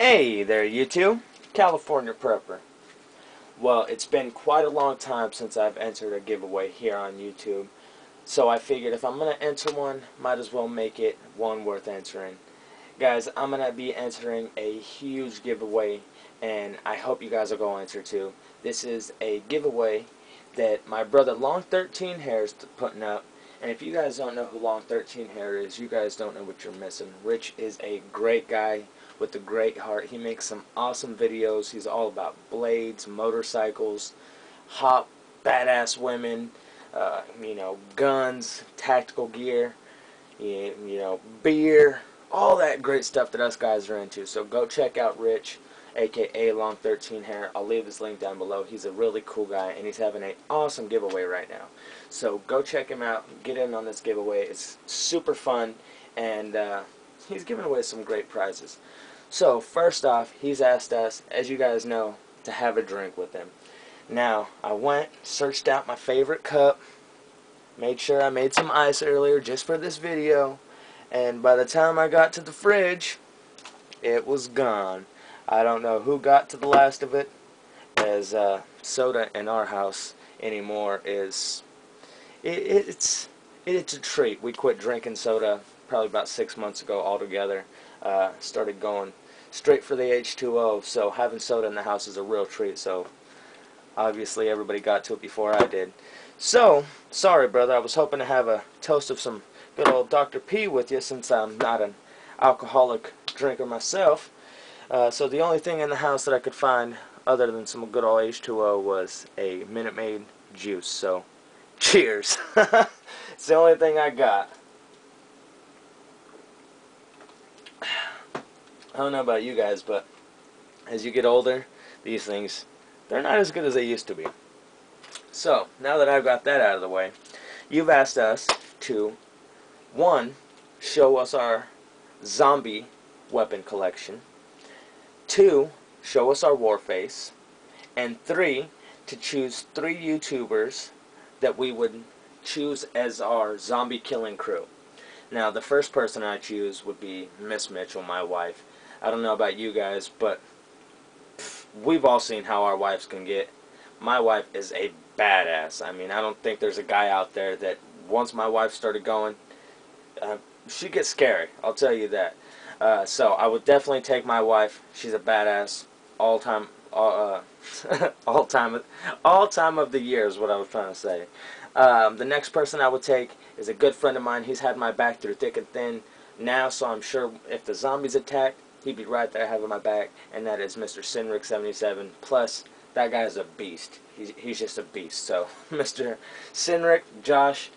Hey there, YouTube. California Prepper. Well, it's been quite a long time since I've entered a giveaway here on YouTube, so I figured if I'm going to enter one, might as well make it one worth entering. Guys, I'm going to be entering a huge giveaway, and I hope you guys are going to enter too. This is a giveaway that my brother Long13Hairs putting up, and if you guys don't know who Long13Hair is, you guys don't know what you're missing. Rich is a great guy with a great heart. He makes some awesome videos. He's all about blades, motorcycles, hot, badass women, guns, tactical gear, beer, all that great stuff that us guys are into. So go check out Rich, aka Long13Hair. I'll leave his link down below. He's a really cool guy, and he's having an awesome giveaway right now. So go check him out. Get in on this giveaway. It's super fun, and he's giving away some great prizes. So first off, he's asked us, as you guys know, to have a drink with him. Now, I went, searched out my favorite cup, made sure I made some ice earlier just for this video, and by the time I got to the fridge, it was gone. I don't know who got to the last of it, as soda in our house anymore is, it's a treat. We quit drinking soda probably about 6 months ago altogether. Started going straight for the H2O, so having soda in the house is a real treat. So obviously everybody got to it before I did. So sorry, brother, I was hoping to have a toast of some good old Dr. P with you, since I'm not an alcoholic drinker myself. So the only thing in the house that I could find other than some good old H2O was a Minute Maid juice. So cheers. It's the only thing I got. I don't know about you guys, but as you get older, these things, they're not as good as they used to be. So, now that I've got that out of the way, you've asked us to, 1, show us our zombie weapon collection, 2, show us our war face, and 3, to choose 3 YouTubers that we would choose as our zombie killing crew. Now, the first person I choose would be Miss Mitchell, my wife. I don't know about you guys, but we've all seen how our wives can get. My wife is a badass. I mean, I don't think there's a guy out there that once my wife started going, she gets scary. I'll tell you that. So I would definitely take my wife. She's a badass. All time of the year is what I was trying to say. The next person I would take is a good friend of mine. He's had my back through thick and thin now, so I'm sure if the zombies attack, he'd be right there having my back, and that is Mr. Cenric 77. Plus, that guy is a beast. He's just a beast. So, Mr. Cenric, Josh,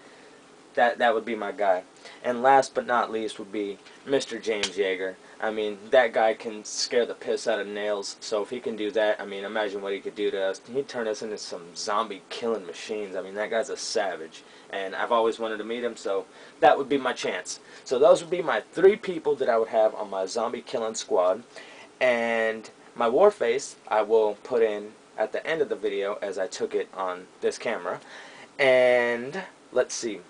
that would be my guy. And last but not least would be Mr. James Yeager. I mean, that guy can scare the piss out of nails, so if he can do that, I mean, imagine what he could do to us. He'd turn us into some zombie killing machines. I mean, that guy's a savage, and I've always wanted to meet him, so that would be my chance. So those would be my 3 people that I would have on my zombie killing squad, and my war face I will put in at the end of the video as I took it on this camera. And let's see.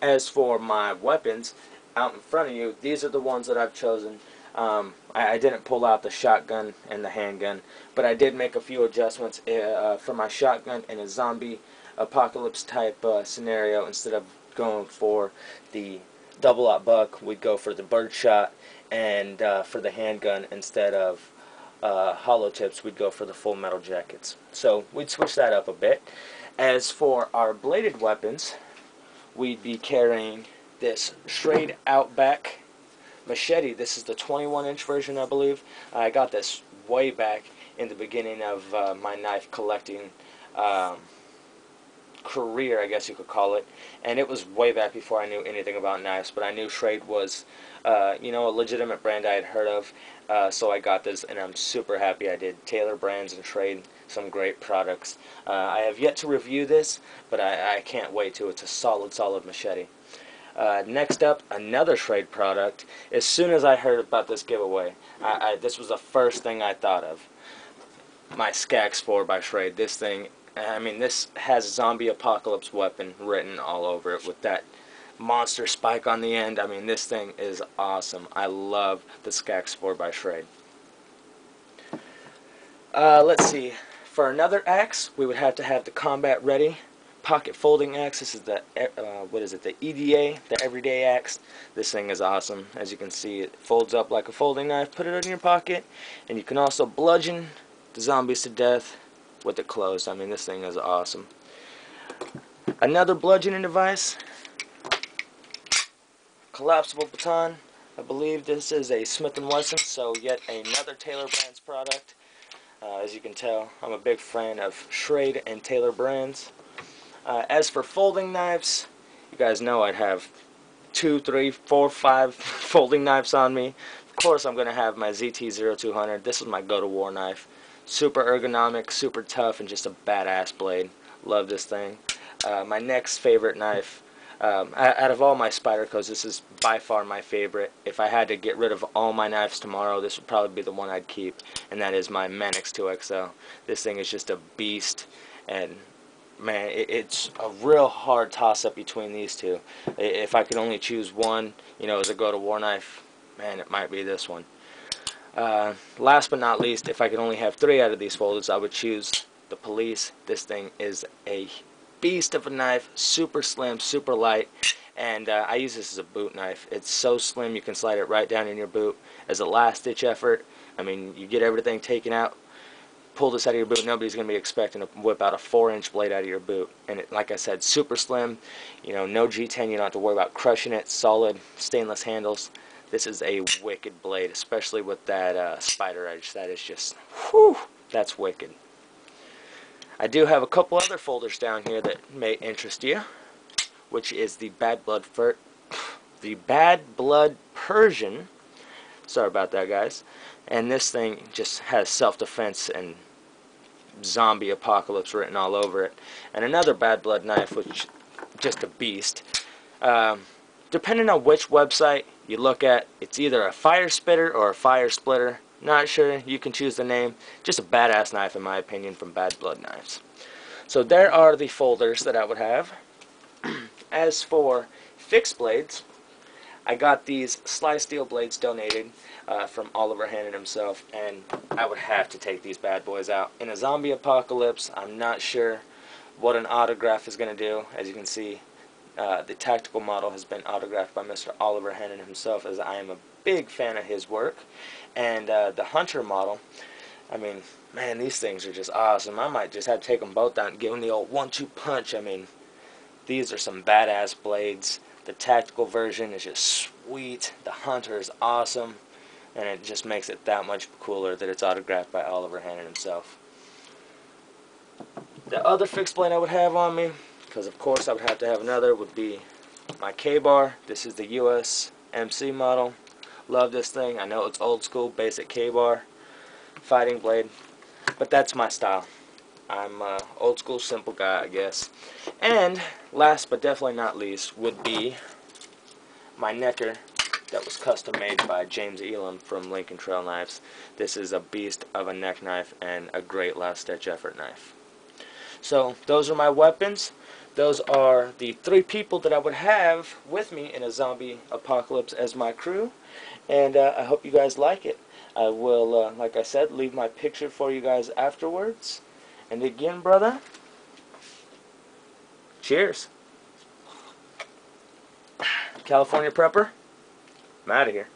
As for my weapons, out in front of you, these are the ones that I've chosen. I didn't pull out the shotgun and the handgun, but I did make a few adjustments for my shotgun in a zombie apocalypse type scenario. Instead of going for the double-aught buck, we'd go for the birdshot, and for the handgun, instead of hollow tips, we'd go for the full metal jackets. So we'd switch that up a bit. As for our bladed weapons, we'd be carrying this Schrade Outback machete. This is the 21-inch version, I believe. I got this way back in the beginning of my knife collecting career, I guess you could call it. And it was way back before I knew anything about knives, but I knew Schrade was, a legitimate brand I had heard of. So I got this, and I'm super happy I did. Taylor Brands and Schrade, some great products. I have yet to review this, but I can't wait to. It's a solid machete. Next up, another Schrade product. As soon as I heard about this giveaway, this was the first thing I thought of. My Skax 4 by Schrade. This thing, I mean, this has Zombie Apocalypse Weapon written all over it with that monster spike on the end. I mean, this thing is awesome. I love the Skax 4 by Schrade. Let's see. For another axe, we would have to have the combat ready pocket folding axe. This is the what is it? The EDA, the everyday axe. This thing is awesome. As you can see, it folds up like a folding knife. Put it in your pocket, and you can also bludgeon the zombies to death with it closed. I mean, this thing is awesome. Another bludgeoning device, collapsible baton. I believe this is a Smith & Wesson, so yet another Taylor Brands product. As you can tell, I'm a big fan of Schrade and Taylor Brands. As for folding knives, you guys know I'd have 2, 3, 4, 5 folding knives on me. Of course, I'm going to have my ZT-0200. This is my go-to-war knife. Super ergonomic, super tough, and just a badass blade. Love this thing. My next favorite knife, out of all my Spydercos, this is by far my favorite. If I had to get rid of all my knives tomorrow, this would probably be the one I'd keep, and that is my Manix 2XL. This thing is just a beast, and man, it's a real hard toss-up between these two. If I could only choose one, you know, as a go-to-war knife, man, it might be this one. Last but not least, if I could only have 3 out of these folders, I would choose the Police. This thing is a beast of a knife, super slim, super light, and I use this as a boot knife. It's so slim you can slide it right down in your boot as a last-ditch effort. I mean, you get everything taken out, pull this out of your boot, nobody's going to be expecting to whip out a 4-inch blade out of your boot. And it, like I said, super slim, you know, no G10, you don't have to worry about crushing it, solid stainless handles. This is a wicked blade, especially with that spider edge. That is just, whew, that's wicked. I do have a couple other folders down here that may interest you, which is the Bad Blood Persian. Sorry about that, guys. And this thing just has self-defense and zombie apocalypse written all over it. And another Bad Blood knife, which just a beast. Depending on which website you look at, it's either a fire spitter or a fire splitter. Not sure, you can choose the name. Just a badass knife in my opinion from Bad Blood Knives. So there are the folders that I would have. As for fixed blades, I got these sliced steel blades donated from Oliver Hannon himself, and I would have to take these bad boys out. In a zombie apocalypse, I'm not sure what an autograph is going to do. As you can see, the tactical model has been autographed by Mr. Oliver Hannon himself, as I am a big fan of his work. And the Hunter model, I mean, man, these things are just awesome. I might just have to take them both out and give them the old 1-2 punch. I mean, these are some badass blades. The tactical version is just sweet. The Hunter is awesome. And it just makes it that much cooler that it's autographed by Oliver Hannon himself. The other fixed blade I would have on me, because of course I would have to have another, would be my K-bar. This is the US MC model. Love this thing. I know it's old school, basic K-bar fighting blade, but that's my style. I'm an old school simple guy, I guess. And last but definitely not least would be my necker that was custom made by James Elam from Lincoln Trail Knives. This is a beast of a neck knife and a great last ditch effort knife. So those are my weapons. Those are the 3 people that I would have with me in a zombie apocalypse as my crew. And I hope you guys like it. I will, like I said, leave my picture for you guys afterwards. And again, brother, cheers. California Prepper, I'm out of here.